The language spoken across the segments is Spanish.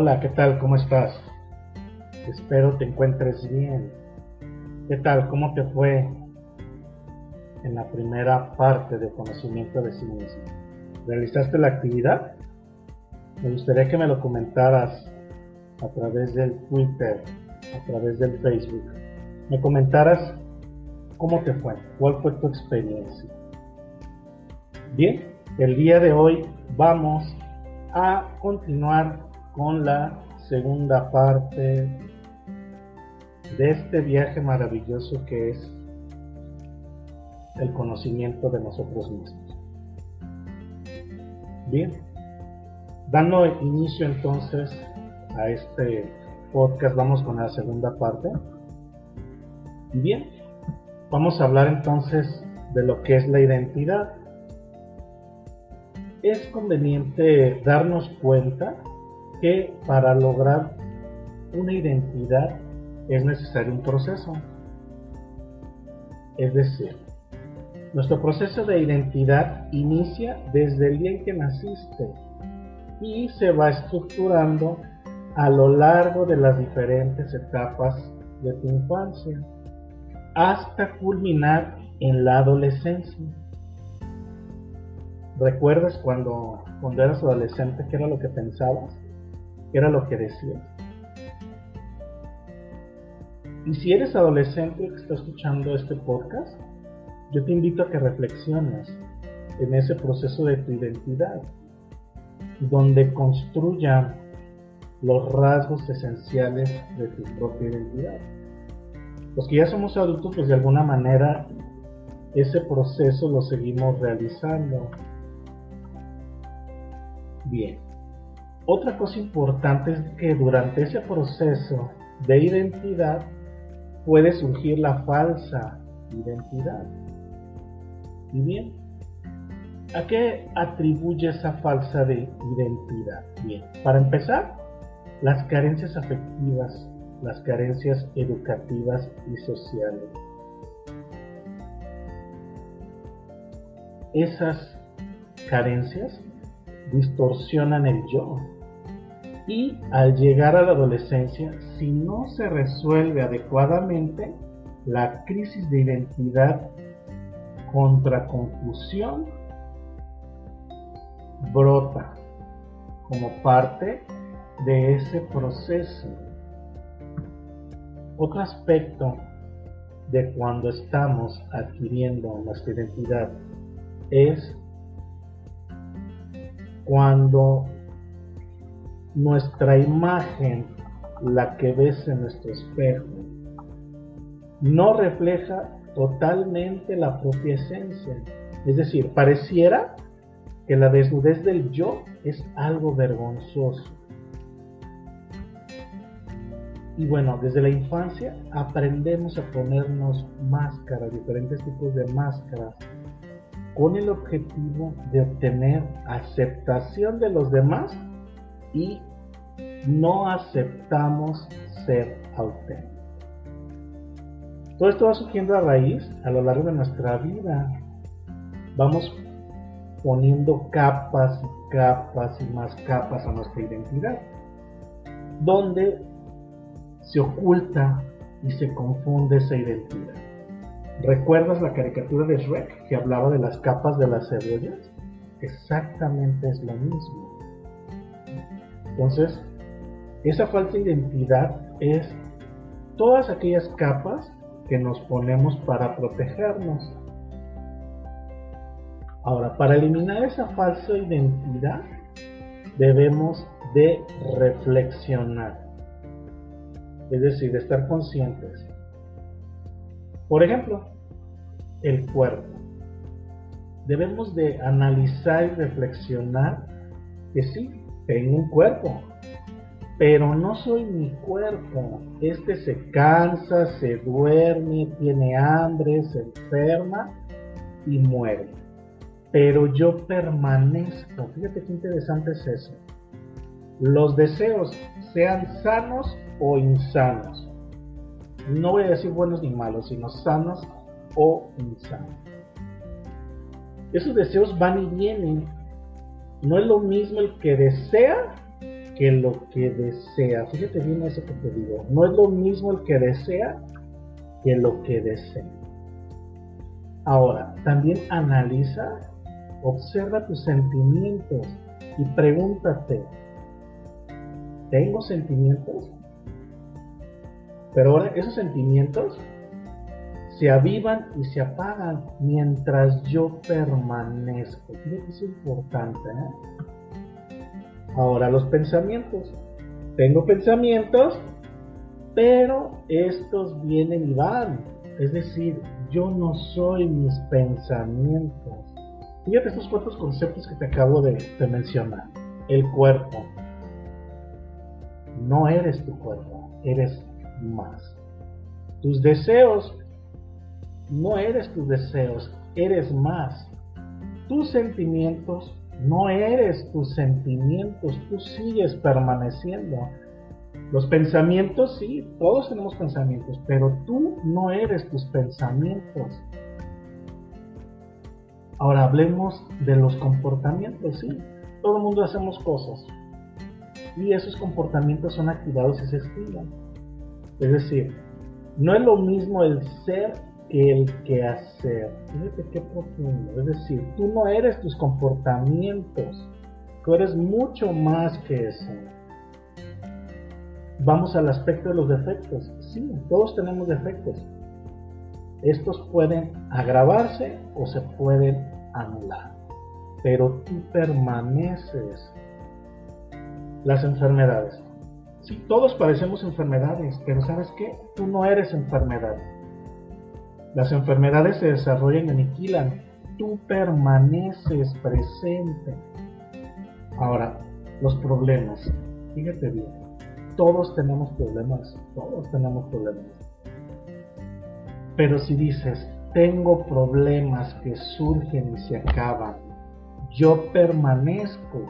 Hola, ¿qué tal? ¿Cómo estás? Espero te encuentres bien. ¿Qué tal? ¿Cómo te fue en la primera parte de conocimiento de sí mismo? ¿Realizaste la actividad? Me gustaría que me lo comentaras a través del Twitter, a través del Facebook. Me comentaras cómo te fue, cuál fue tu experiencia. Bien, el día de hoy vamos a continuar con la segunda parte de este viaje maravilloso que es el conocimiento de nosotros mismos. Bien, dando inicio entonces a este podcast, vamos con la segunda parte. Y bien, vamos a hablar entonces de lo que es la identidad. Es conveniente darnos cuenta que para lograr una identidad es necesario un proceso. Es decir, nuestro proceso de identidad inicia desde el día en que naciste y se va estructurando a lo largo de las diferentes etapas de tu infancia hasta culminar en la adolescencia. ¿Recuerdas cuando eras adolescente qué era lo que pensabas? ¿Qué era lo que decías? Y si eres adolescente que está escuchando este podcast, yo te invito a que reflexiones en ese proceso de tu identidad, donde construya los rasgos esenciales de tu propia identidad. Los que ya somos adultos, pues de alguna manera ese proceso lo seguimos realizando. Bien, otra cosa importante es que durante ese proceso de identidad puede surgir la falsa identidad. Y bien, ¿a qué atribuye esa falsa identidad? Bien, para empezar, las carencias afectivas, las carencias educativas y sociales. Esas carencias distorsionan el yo y al llegar a la adolescencia, si no se resuelve adecuadamente, la crisis de identidad contra confusión brota como parte de ese proceso. Otro aspecto de cuando estamos adquiriendo nuestra identidad es cuando nuestra imagen, la que ves en nuestro espejo, no refleja totalmente la propia esencia. Es decir, pareciera que la desnudez del yo es algo vergonzoso. Y bueno, desde la infancia aprendemos a ponernos máscaras, diferentes tipos de máscaras, con el objetivo de obtener aceptación de los demás y no aceptamos ser auténticos. Todo esto va surgiendo a raíz a lo largo de nuestra vida. Vamos poniendo capas y capas y más capas a nuestra identidad, donde se oculta y se confunde esa identidad. ¿Recuerdas la caricatura de Shrek que hablaba de las capas de las cebollas? Exactamente es lo mismo. Entonces, esa falsa identidad es todas aquellas capas que nos ponemos para protegernos. Ahora, para eliminar esa falsa identidad, debemos de reflexionar, es decir, de estar conscientes. Por ejemplo, el cuerpo. Debemos de analizar y reflexionar que sí, tengo un cuerpo, pero no soy mi cuerpo. Este se cansa, se duerme, tiene hambre, se enferma y muere. Pero yo permanezco. Fíjate qué interesante es eso. Los deseos, sean sanos o insanos, no voy a decir buenos ni malos, sino sanos o insanos, esos deseos van y vienen. No es lo mismo el que desea que lo que desea. Fíjate bien eso que te digo. No es lo mismo el que desea que lo que desea. Ahora, también analiza, observa tus sentimientos y pregúntate, ¿tengo sentimientos? Pero ahora esos sentimientos se avivan y se apagan mientras yo permanezco. Fíjate que es importante, Ahora, los pensamientos. Tengo pensamientos, pero estos vienen y van. Es decir, yo no soy mis pensamientos. Fíjate estos 4 conceptos que te acabo de mencionar. El cuerpo. No eres tu cuerpo, eres más. Tus deseos. No eres tus deseos, eres más. Tus sentimientos. No eres tus sentimientos, tú sigues permaneciendo. Los pensamientos, sí, todos tenemos pensamientos, pero tú no eres tus pensamientos. Ahora hablemos de los comportamientos, sí. Todo el mundo hacemos cosas y esos comportamientos son activados y se activan. Es decir, no es lo mismo el ser que el quehacer. Fíjate qué profundo. Es decir, tú no eres tus comportamientos, tú eres mucho más que eso. Vamos al aspecto de los defectos. Sí, todos tenemos defectos. Estos pueden agravarse o se pueden anular, pero tú permaneces. Las enfermedades. Sí, todos padecemos enfermedades, pero ¿sabes qué? Tú no eres enfermedad. Las enfermedades se desarrollan y aniquilan. Tú permaneces presente. Ahora, los problemas. Fíjate bien. Todos tenemos problemas. Pero si dices, tengo problemas que surgen y se acaban, yo permanezco.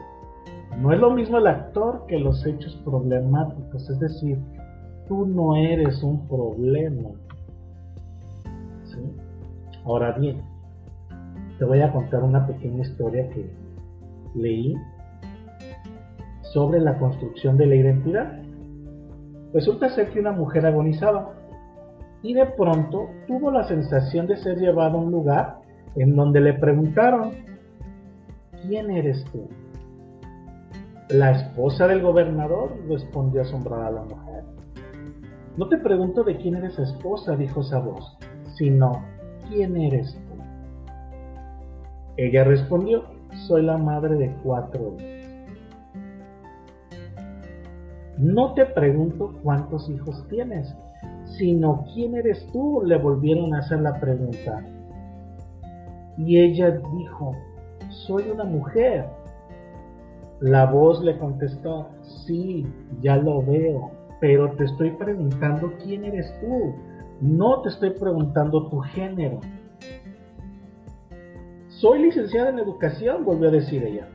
No es lo mismo el actor que los hechos problemáticos. Es decir, tú no eres un problema. ¿Sí? Ahora bien, te voy a contar una pequeña historia que leí sobre la construcción de la identidad. Resulta ser que una mujer agonizaba y de pronto tuvo la sensación de ser llevada a un lugar en donde le preguntaron, ¿quién eres tú? La esposa del gobernador, respondió asombrada la mujer. No te pregunto de quién eres esposa, dijo esa voz, sino, ¿quién eres tú? Ella respondió, soy la madre de 4 hijos. No te pregunto cuántos hijos tienes, sino quién eres tú, le volvieron a hacer la pregunta. Y ella dijo, soy una mujer. La voz le contestó, sí, ya lo veo, pero te estoy preguntando quién eres tú, no te estoy preguntando tu género. Soy licenciada en educación, volvió a decir ella.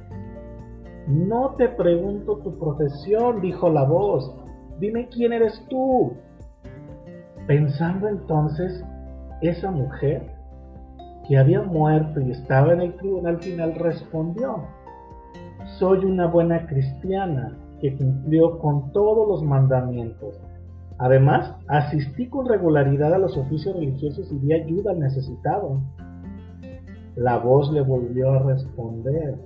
No te pregunto tu profesión, dijo la voz, dime quién eres tú. Pensando entonces, esa mujer que había muerto y estaba en el tribunal final respondió, soy una buena cristiana que cumplió con todos los mandamientos. Además, asistí con regularidad a los oficios religiosos y di ayuda al necesitado. La voz le volvió a responder,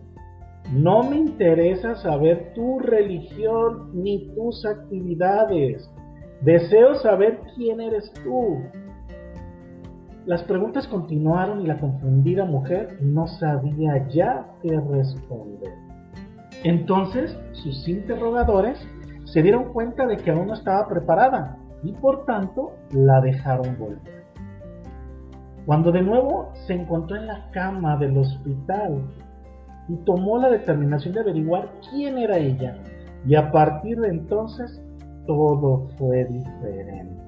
no me interesa saber tu religión ni tus actividades. Deseo saber quién eres tú. Las preguntas continuaron y la confundida mujer no sabía ya qué responder. Entonces, sus interrogadores se dieron cuenta de que aún no estaba preparada y por tanto la dejaron volver. Cuando de nuevo se encontró en la cama del hospital y tomó la determinación de averiguar quién era ella, y a partir de entonces todo fue diferente.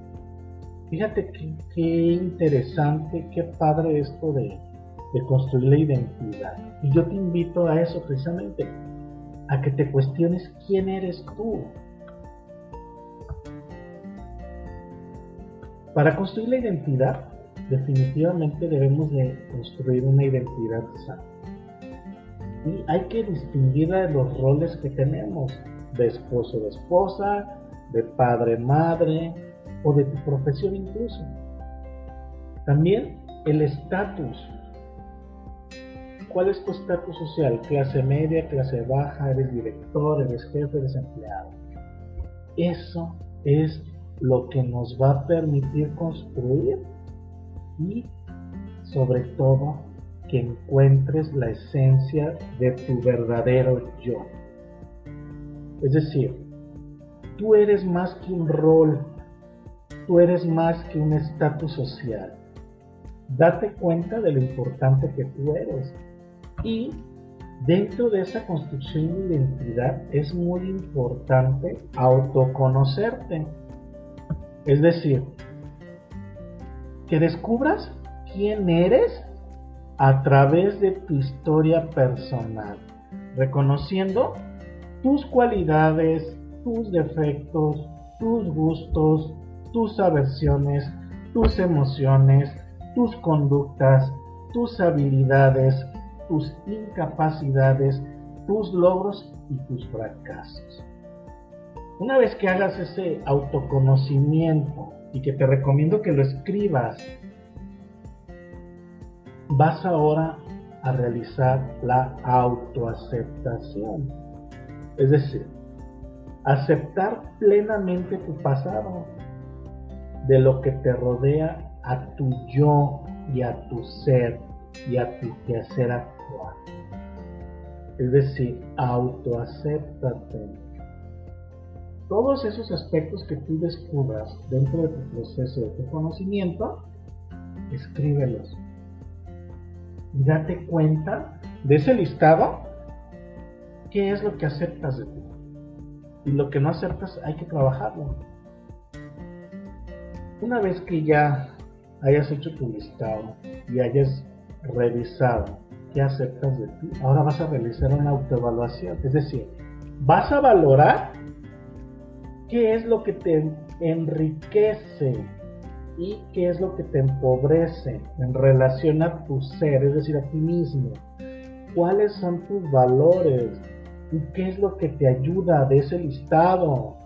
Fíjate qué interesante, qué padre esto de construir la identidad. Y yo te invito a eso precisamente, a que te cuestiones quién eres tú. Para construir la identidad, definitivamente debemos de construir una identidad sana. Y hay que distinguirla de los roles que tenemos, de esposo o de esposa, de padre, madre o de tu profesión incluso. También el estatus. ¿Cuál es tu estatus social? Clase media, clase baja, eres director, eres jefe, eres empleado. Eso es lo que nos va a permitir construir y sobre todo que encuentres la esencia de tu verdadero yo. Es decir, tú eres más que un rol, tú eres más que un estatus social. Date cuenta de lo importante que tú eres. Y dentro de esa construcción de identidad es muy importante autoconocerte. Es decir, que descubras quién eres a través de tu historia personal, reconociendo tus cualidades, tus defectos, tus gustos, tus aversiones, tus emociones, tus conductas, tus habilidades, tus incapacidades, tus logros y tus fracasos. Una vez que hagas ese autoconocimiento y que te recomiendo que lo escribas, vas ahora a realizar la autoaceptación. Es decir, aceptar plenamente tu pasado, de lo que te rodea, a tu yo y a tu ser y a tu quehacer actual. Es decir, autoacéptate. Todos esos aspectos que tú descubras dentro de tu proceso de tu conocimiento, escríbelos. Y date cuenta de ese listado, qué es lo que aceptas de ti. Y lo que no aceptas hay que trabajarlo. Una vez que ya hayas hecho tu listado y hayas revisado qué aceptas de ti, ahora vas a realizar una autoevaluación. Es decir, vas a valorar qué es lo que te enriquece y qué es lo que te empobrece en relación a tu ser, es decir, a ti mismo. ¿Cuáles son tus valores? ¿Y qué es lo que te ayuda de ese listado?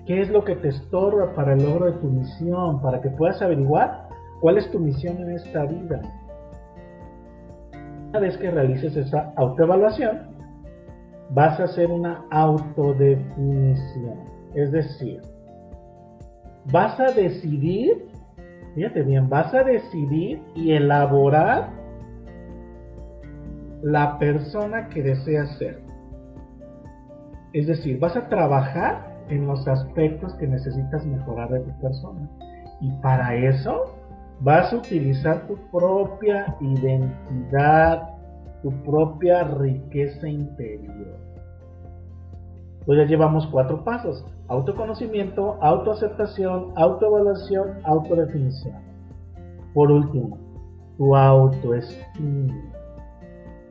¿Qué es lo que te estorba para el logro de tu misión? Para que puedas averiguar cuál es tu misión en esta vida. Una vez que realices esa autoevaluación, vas a hacer una autodefinición. Es decir, vas a decidir, fíjate bien, vas a decidir y elaborar la persona que deseas ser. Es decir, vas a trabajar en los aspectos que necesitas mejorar de tu persona. Y para eso vas a utilizar tu propia identidad, tu propia riqueza interior. Pues ya llevamos 4 pasos: autoconocimiento, autoaceptación, autoevaluación, autodefinición. Por último, tu autoestima.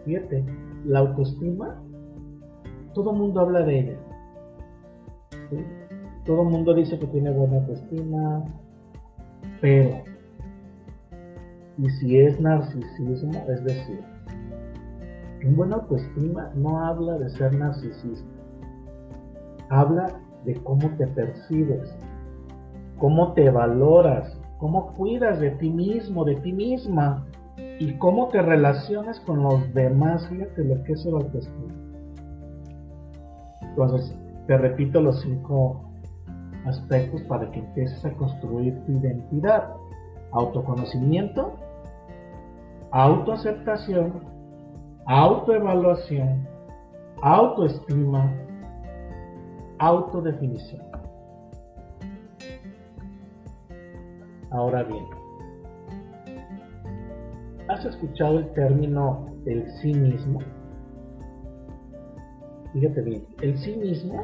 Fíjate, la autoestima, todo el mundo habla de ella. ¿Sí? Todo el mundo dice que tiene buena autoestima, pero, y si es narcisismo, es decir, un buena autoestima no habla de ser narcisista, habla de cómo te percibes, cómo te valoras, cómo cuidas de ti mismo, de ti misma, y cómo te relacionas con los demás. Fíjate lo que es el autoestima. Entonces, te repito los 5 aspectos para que empieces a construir tu identidad: autoconocimiento, autoaceptación, autoevaluación, autoestima, autodefinición. Ahora bien, ¿has escuchado el término el sí mismo? Fíjate bien, el sí mismo,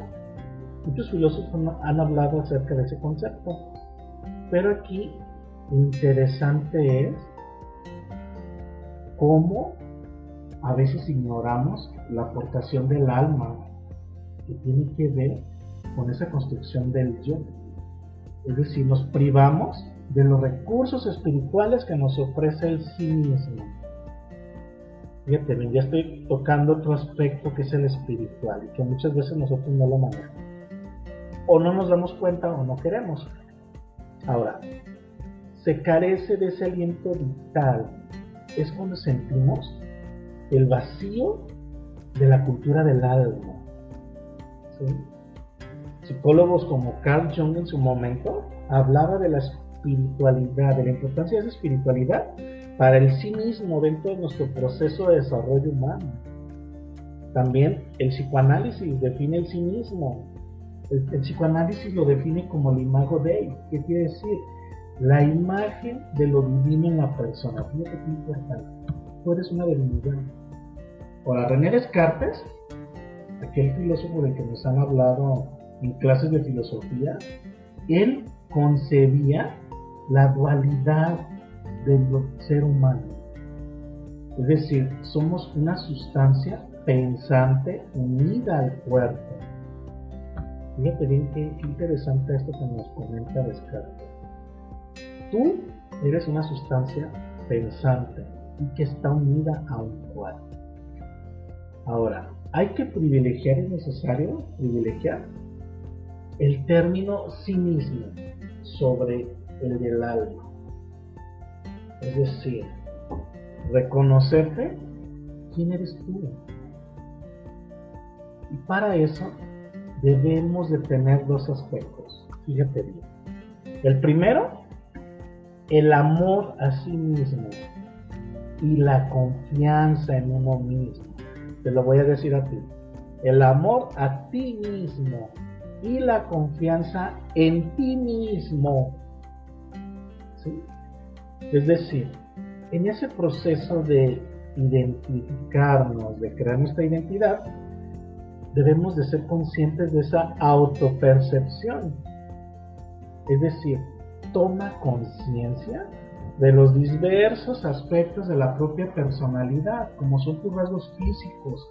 muchos filósofos han hablado acerca de ese concepto, pero aquí lo interesante es cómo a veces ignoramos la aportación del alma, que tiene que ver con esa construcción del yo. Es decir, nos privamos de los recursos espirituales que nos ofrece el sí mismo. Fíjate bien, ya estoy tocando otro aspecto que es el espiritual y que muchas veces nosotros no lo manejamos. O no nos damos cuenta o no queremos. Ahora, se carece de ese aliento vital. Es cuando sentimos el vacío de la cultura del alma. ¿Sí? Psicólogos como Carl Jung en su momento hablaba de la espiritualidad, de la importancia de esa espiritualidad para el sí mismo dentro de nuestro proceso de desarrollo humano. También el psicoanálisis define el sí mismo. El psicoanálisis lo define como el imago Dei. ¿Qué quiere decir? La imagen de lo divino en la persona. Fíjate qué importante. Tú eres una divinidad. Ahora, René Descartes, aquel filósofo del que nos han hablado en clases de filosofía, él concebía la dualidad del ser humano. Es decir, somos una sustancia pensante unida al cuerpo. Fíjate bien qué interesante esto que nos comenta Descartes. Tú eres una sustancia pensante y que está unida a un cuerpo. Ahora, hay que privilegiar, es necesario privilegiar el término sí mismo sobre el del alma. Es decir, reconocerte quién eres tú. Y para eso debemos de tener dos aspectos. Fíjate bien. El primero, el amor a sí mismo y la confianza en uno mismo. Te lo voy a decir a ti. El amor a ti mismo y la confianza en ti mismo. ¿Sí? Es decir, en ese proceso de identificarnos, de crear nuestra identidad, debemos de ser conscientes de esa autopercepción. Es decir, toma conciencia de los diversos aspectos de la propia personalidad, como son tus rasgos físicos,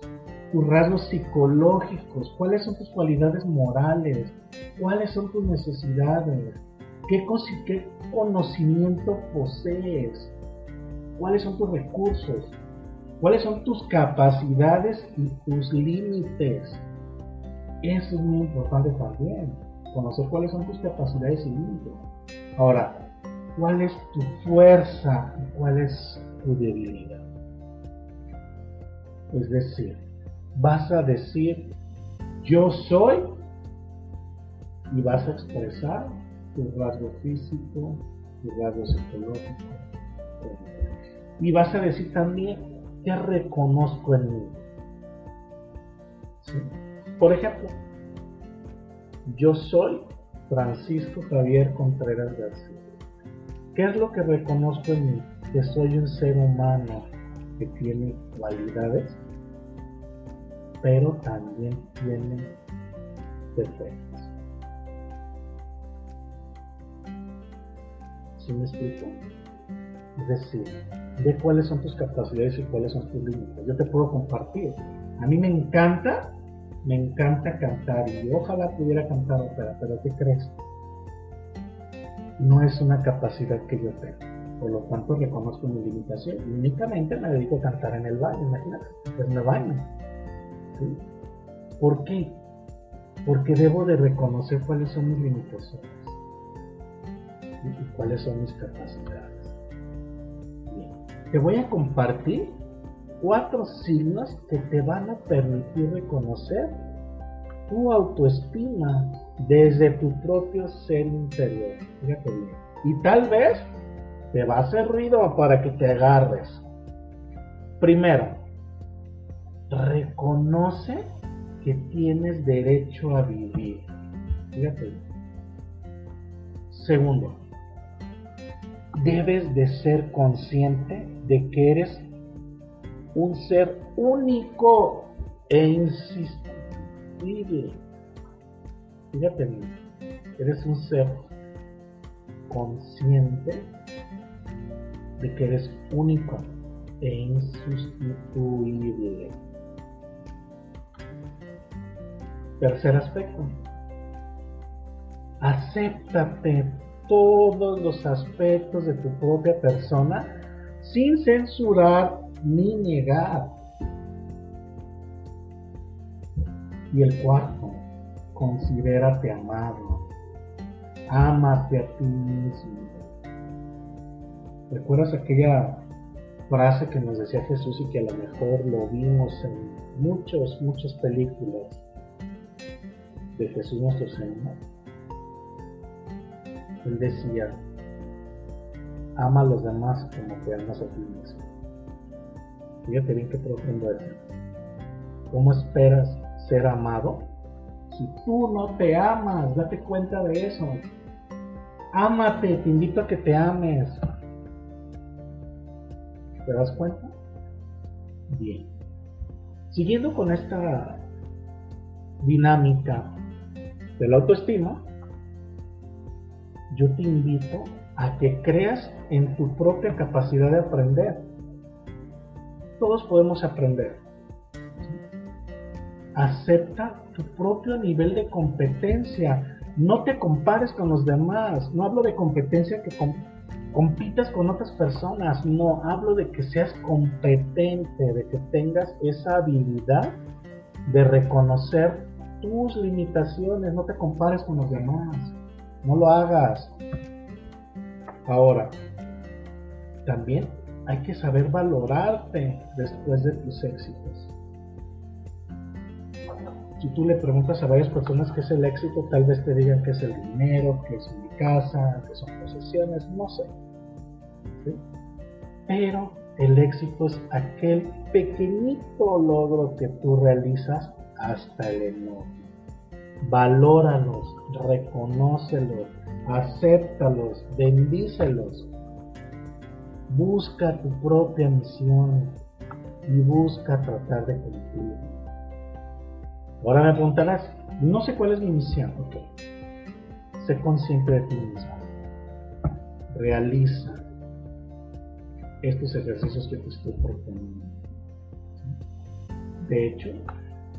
tus rasgos psicológicos, cuáles son tus cualidades morales, cuáles son tus necesidades, qué conocimiento posees, cuáles son tus recursos, cuáles son tus capacidades y tus límites. Eso es muy importante también, conocer cuáles son tus capacidades y límites. Ahora, ¿cuál es tu fuerza y cuál es tu debilidad? Es decir, vas a decir yo soy y vas a expresar tu rasgo físico, tu rasgo psicológico, y vas a decir también qué reconozco en mí. ¿Sí? Por ejemplo, yo soy Francisco Javier Contreras García. ¿Qué es lo que reconozco en mí? Que soy un ser humano que tiene cualidades, pero también tiene defectos. ¿Sí me explico? Es decir, de cuáles son tus capacidades y cuáles son tus límites. Yo te puedo compartir. A mí me encanta cantar y ojalá pudiera cantar ópera, pero ¿qué crees? No es una capacidad que yo tengo. Por lo tanto, reconozco mi limitación. Y únicamente me dedico a cantar en el baño, imagínate. Pues me baño. ¿Sí? ¿Por qué? Porque debo de reconocer cuáles son mis limitaciones y cuáles son mis capacidades. Bien. Te voy a compartir 4 signos que te van a permitir reconocer tu autoestima desde tu propio ser interior. Fíjate bien. Y tal vez te va a hacer ruido para que te agarres. Primero, reconoce que tienes derecho a vivir. Fíjate bien. Segundo, debes de ser consciente de que eres un ser único e insustituible. Fíjate bien, eres un ser consciente de que eres único e insustituible. Tercer aspecto, acéptate todos los aspectos de tu propia persona sin censurar ni negar. Y el cuarto, considérate amado. Ámate a ti mismo. ¿Recuerdas aquella frase que nos decía Jesús y que a lo mejor lo vimos en muchas películas de Jesús nuestro Señor? Él decía, ama a los demás como te amas a ti mismo. Fíjate bien qué profundo es. ¿Cómo esperas ser amado si tú no te amas? Date cuenta de eso. Ámate, te invito a que te ames. ¿Te das cuenta? Bien. Siguiendo con esta dinámica de la autoestima, yo te invito a que creas en tu propia capacidad de aprender. Todos podemos aprender. Acepta tu propio nivel de competencia. No te compares con los demás. No hablo de competencia que compitas con otras personas. No, hablo de que seas competente, de que tengas esa habilidad de reconocer tus limitaciones. No te compares con los demás. No lo hagas. Ahora, también hay que saber valorarte después de tus éxitos. Si tú le preguntas a varias personas qué es el éxito, tal vez te digan que es el dinero, que es mi casa, que son posesiones, no sé. ¿Sí? Pero el éxito es aquel pequeñito logro que tú realizas hasta el enorme. Valóralos, reconócelos, acéptalos, bendícelos. Busca tu propia misión y busca tratar de cumplir. Ahora me preguntarás, no sé cuál es mi misión. Ok. Sé consciente de ti mismo. Realiza estos ejercicios que te estoy proponiendo. De hecho,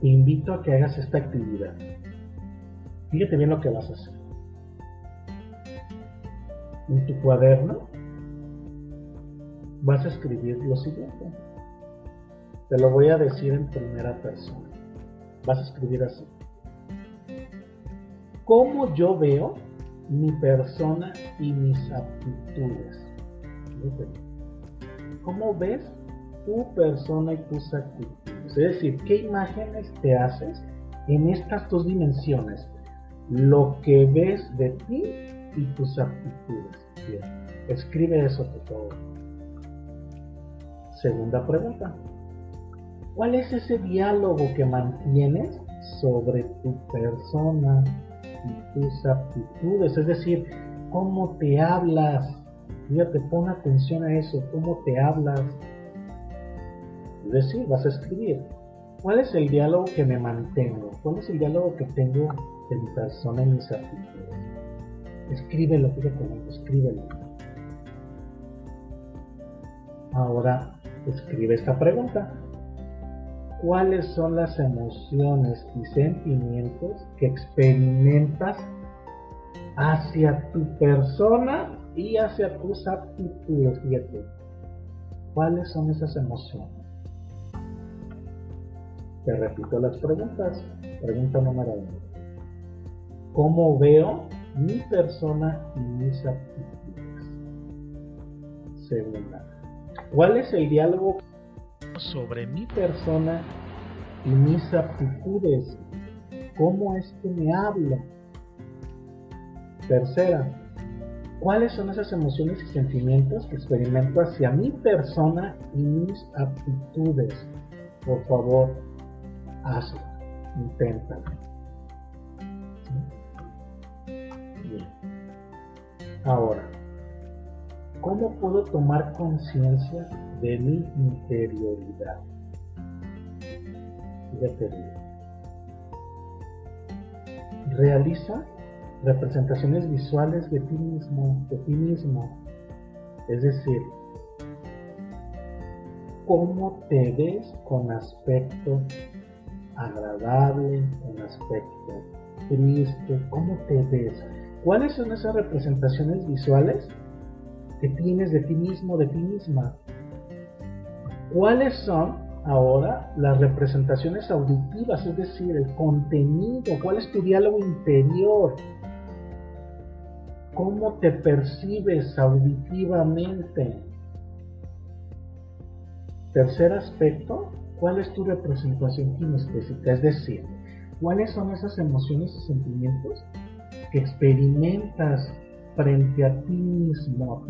te invito a que hagas esta actividad. Fíjate bien lo que vas a hacer. En tu cuaderno vas a escribir lo siguiente. Te lo voy a decir en primera persona. Vas a escribir así. ¿Cómo yo veo mi persona y mis aptitudes? ¿Cómo ves tu persona y tus actitudes? Es decir, ¿qué imágenes te haces en estas dos dimensiones? Lo que ves de ti y tus aptitudes. Bien, escribe eso, por favor. Segunda pregunta. ¿Cuál es ese diálogo que mantienes sobre tu persona y tus aptitudes? Es decir, ¿cómo te hablas? Fíjate, pon atención a eso, ¿cómo te hablas? Es decir, vas a escribir. ¿Cuál es el diálogo que me mantengo? ¿Cuál es el diálogo que tengo de mi persona y mis aptitudes? Escríbelo, fíjate, escríbelo. Ahora, escribe esta pregunta. ¿Cuáles son las emociones y sentimientos que experimentas hacia tu persona y hacia tus aptitudes? Fíjate, ¿cuáles son esas emociones? Te repito las preguntas. Pregunta número 1. ¿Cómo veo mi persona y mis aptitudes? Segunda, ¿cuál es el diálogo sobre mi persona y mis aptitudes? ¿Cómo es que me hablo? Tercera, ¿cuáles son esas emociones y sentimientos que experimento hacia mi persona y mis aptitudes? Por favor, hazlo, inténtalo. ¿Sí? Bien. Ahora, ¿cómo puedo tomar conciencia de mi interioridad? Fíjate bien. Realiza representaciones visuales de ti mismo. Es decir, ¿cómo te ves con aspecto agradable, con aspecto triste? ¿Cómo te ves? ¿Cuáles son esas representaciones visuales que tienes de ti mismo, de ti misma? ¿Cuáles son ahora las representaciones auditivas? Es decir, el contenido. ¿Cuál es tu diálogo interior? ¿Cómo te percibes auditivamente? Tercer aspecto, ¿cuál es tu representación kinestésica? Es decir, ¿cuáles son esas emociones y sentimientos que experimentas frente a ti mismo,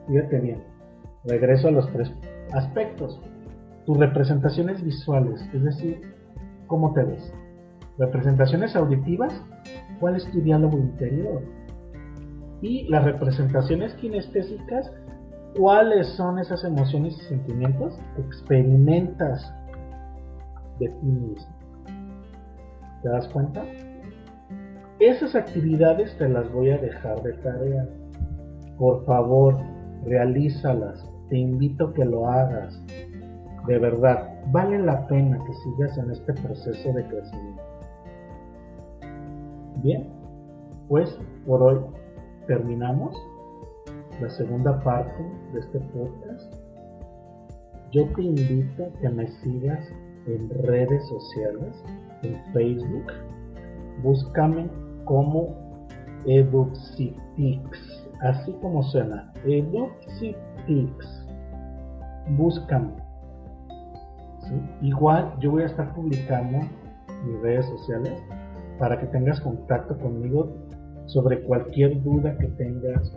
Fíjate bien, regreso a los tres aspectos. Tus representaciones visuales, es decir, ¿cómo te ves? Representaciones auditivas, ¿cuál es tu diálogo interior? Y las representaciones kinestésicas, ¿cuáles son esas emociones y sentimientos que experimentas de ti mismo? ¿Te das cuenta? Esas actividades te las voy a dejar de tarea. Por favor, realízalas. Te invito a que lo hagas. De verdad, vale la pena que sigas en este proceso de crecimiento. Bien, pues por hoy terminamos la segunda parte de este podcast. Yo te invito a que me sigas en redes sociales, en Facebook. Búscame como Eduxitix, así como suena, Eduxitix. Búscame. ¿Sí? Igual yo voy a estar publicando mis redes sociales para que tengas contacto conmigo sobre cualquier duda que tengas,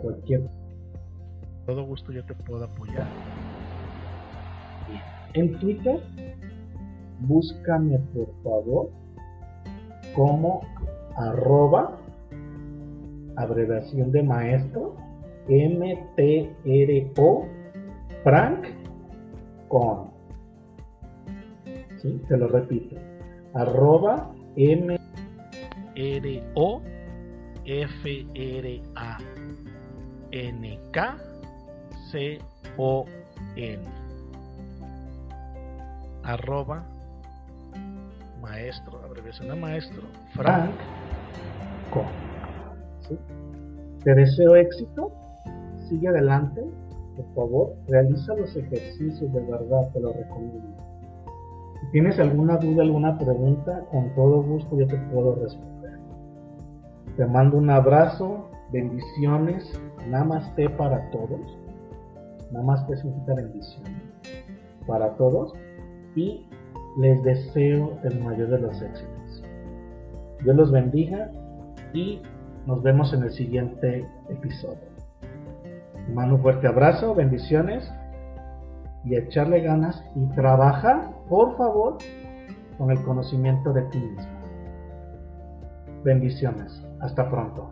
todo gusto yo te puedo apoyar. En Twitter, búscame por favor como abreviación de maestro, MTRO Frank con. ¿Sí? Te lo repito, MRO FRANKCON @maestro, abreviación de maestro, Frank con. ¿Sí? Te deseo éxito, sigue adelante, por favor, realiza los ejercicios, de verdad te lo recomiendo. Si tienes alguna duda, alguna pregunta, con todo gusto yo te puedo responder. Te mando un abrazo, bendiciones, namaste para todos. Namaste significa bendición para todos y les deseo el mayor de los éxitos. Dios los bendiga y nos vemos en el siguiente episodio. Te mando un fuerte abrazo, bendiciones y echarle ganas y trabajar, por favor, con el conocimiento de ti mismo. Bendiciones. Hasta pronto.